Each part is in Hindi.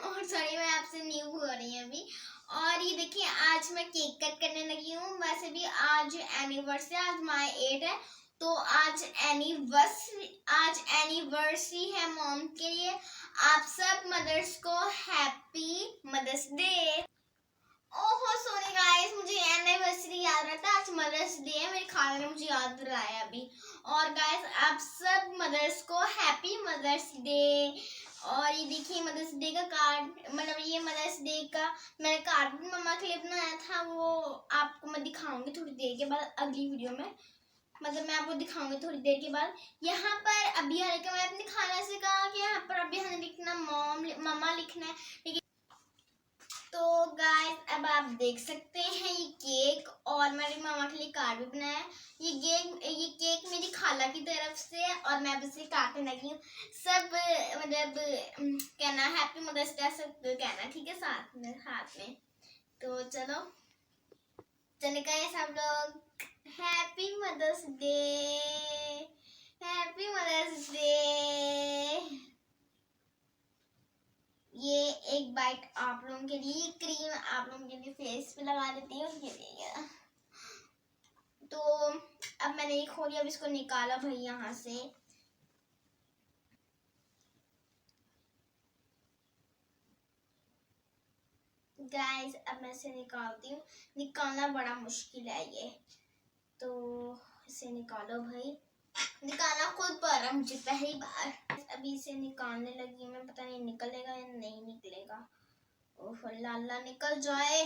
और सॉरी मैं आपसे न्यू हो रही हूँ अभी। और ये देखिए आज मैं केक कट करने लगी हूँ। वैसे भी आज एनिवर्सरी, आज माय 8 है, तो आज एनिवर्सरी है मॉम के लिए। आप सब मदर्स को हैप्पी मदर्स डे। ओहो सॉरी गाइस, मुझे एनिवर्सरी याद रहता है, आज मदर्स डे है। मेरी खाला ने मुझे याद दिलाया अभी। और गाइस आप सब मदर्स को हैप्पी मदर्स डे। और ये देखिए मदर्स डे का कार्ड, मतलब ये मदर्स डे का मैंने कार्ड भी मम्मा के लिए बनाया था, वो आपको मैं दिखाऊंगी थोड़ी देर के बाद अगली वीडियो में। मतलब मैं आपको दिखाऊंगी थोड़ी देर के बाद। यहाँ पर अभी हालांकि मैं अपनी खाला से कहा कि यहाँ पर अभी हमें लिखना मम्मा लिखना है, लेकिन तो गाइस अब आप देख सकते हैं ये केक, और मेरी मामा के लिए कार्ड भी बनाया है। ये केक मेरी खाला की तरफ से है और मैं अब इसे काटने लगी हूँ। सब मतलब कहना हैप्पी मदर्स डे सब कहना, ठीक है, साथ में। तो चलो गाइस सब लोग happy mother's day, happy mother's day. ये एक बाइट आप लोगों के लिए, क्रीम आप लोगों के लिए फेस पे लगा देती हूँ उसके लिए। तो अब मैंने ये खोली, अब इसको निकाला भाई यहाँ से। गाइस अब मैं इसे निकालती हूँ। निकालना बड़ा मुश्किल है ये, तो इसे निकालो भाई। निकालना खुद पर है मुझे पहली बार। अभी इसे निकालने लगी मैं, पता नहीं निकलेगा या नहीं निकलेगा। ओह लाला निकल जाए।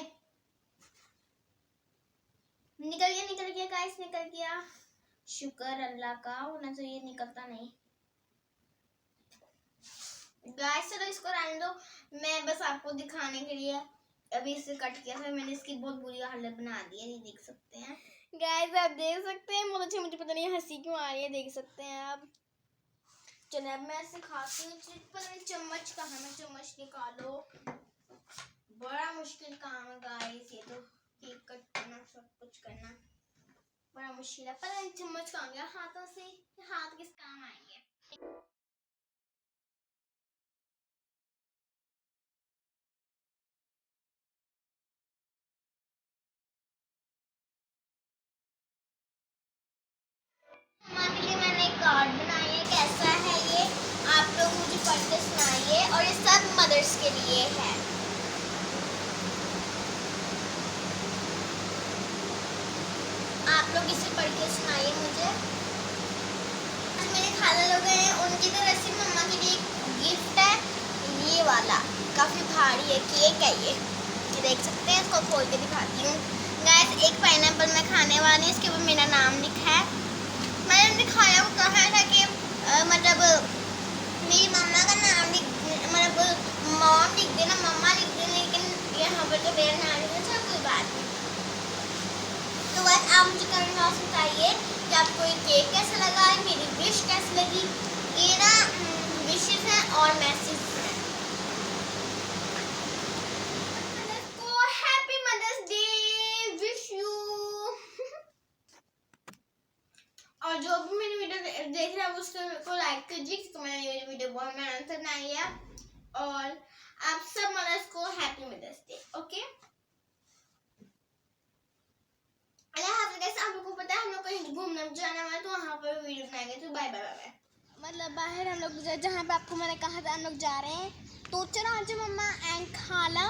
निकल गया गाइस, निकल गया। शुक्र अल्लाह का, वरना तो ये निकलता नहीं। गाइस चलो इसको रहने दो, मैं बस आपको दिखाने के लिए अभी इसे कट किया था मैंने। इसकी बहुत बुरी हालत बना दी है, ये देख सकते हैं गाइस, आप देख सकते हैं। बहुत अच्छी, मुझे पता नहीं हंसी क्यों आ रही है, देख सकते हैं आप। चलो अब मैं इसे खाती हूँ। पता नहीं चम्मच कहाँ, मैं चम्मच निकालो, बड़ा मुश्किल काम है गाइस ये तो। केक कट करना, सब कुछ करना बड़ा मुश्किल है। पता नहीं चम्मच कहाँ गया, हाथों से हाथ किस काम आएंगे। हमारे लिए मैंने एक कार्ड बनाया है, कैसा है ये आप लोग मुझे पढ़ के सुनाइए। और ये सब मदर्स के लिए है। आप लोग इसे पढ़ के सुनाइए मुझे। मेरे खाला लोग हैं, उनकी तरफ से मम्मा के लिए गिफ्ट है ये वाला, काफी भारी है, केक है ये देख सकते हैं। इसको खोल के दिखाती हूँ गाइस। एक पाइनएप्पल मैं खाने वाली हूँ, इसके ऊपर मेरा नाम लिखा है। मैंने अपनी खाला को कहा था कि मतलब मेरी मम्मा का नाम मतलब मॉम लिख देना, मम्मा लिख देना, लेकिन यहाँ पर तो मेरा नाम लिखा था, कोई बात नहीं। तो बस आप मुझे कमेंट बॉक्स में बताइए कि आपको ये केक कैसा लगा, मेरी विश कैसी लगी। ये ना विशेस हैं और मैसेज हैं। Happy mother's day, wish you. और जो भी मेरी वीडियो देख रहा है उसको लाइक कीजिए, तो मैंने वीडियो बहुत मेहनत से बनाई है। और आप सब मदर्स को हैप्पी मदर्स डे। ओके आप लोगों को पता है हम लोग कहीं घूमने जाने वाले, तो वहाँ पर वीडियो बनाएंगे। तो बाय बाय बाय। मतलब बाहर हम लोग जहाँ पे आपको मैंने कहा था हम लोग जा रहे हैं, तो चलो आज मम्मा एंड खाला।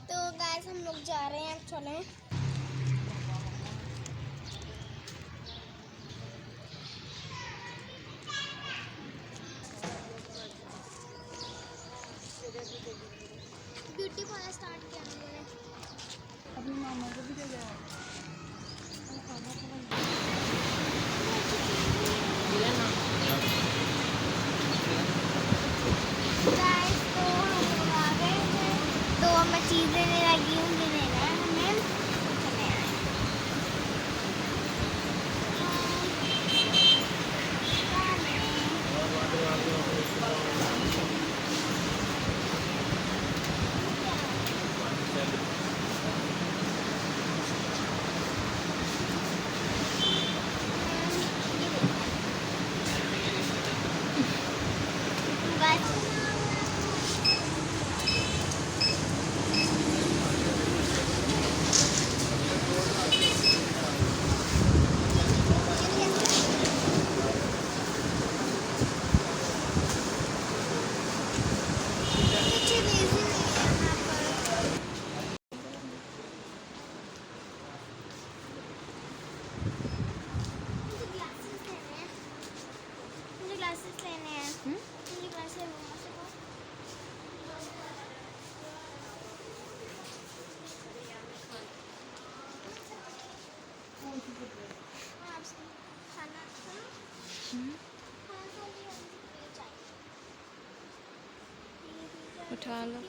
तो गाइस हम लोग जा रहे हैं, चलें। ब्यूटी पार्लर स्टार्ट किया मैंने अपनी मामा को भी दे दिया। तो हम लोग आ गए हैं, तो मैं चीज़ लेने लगी हूँ, जो लेना है हमें। उठा लो।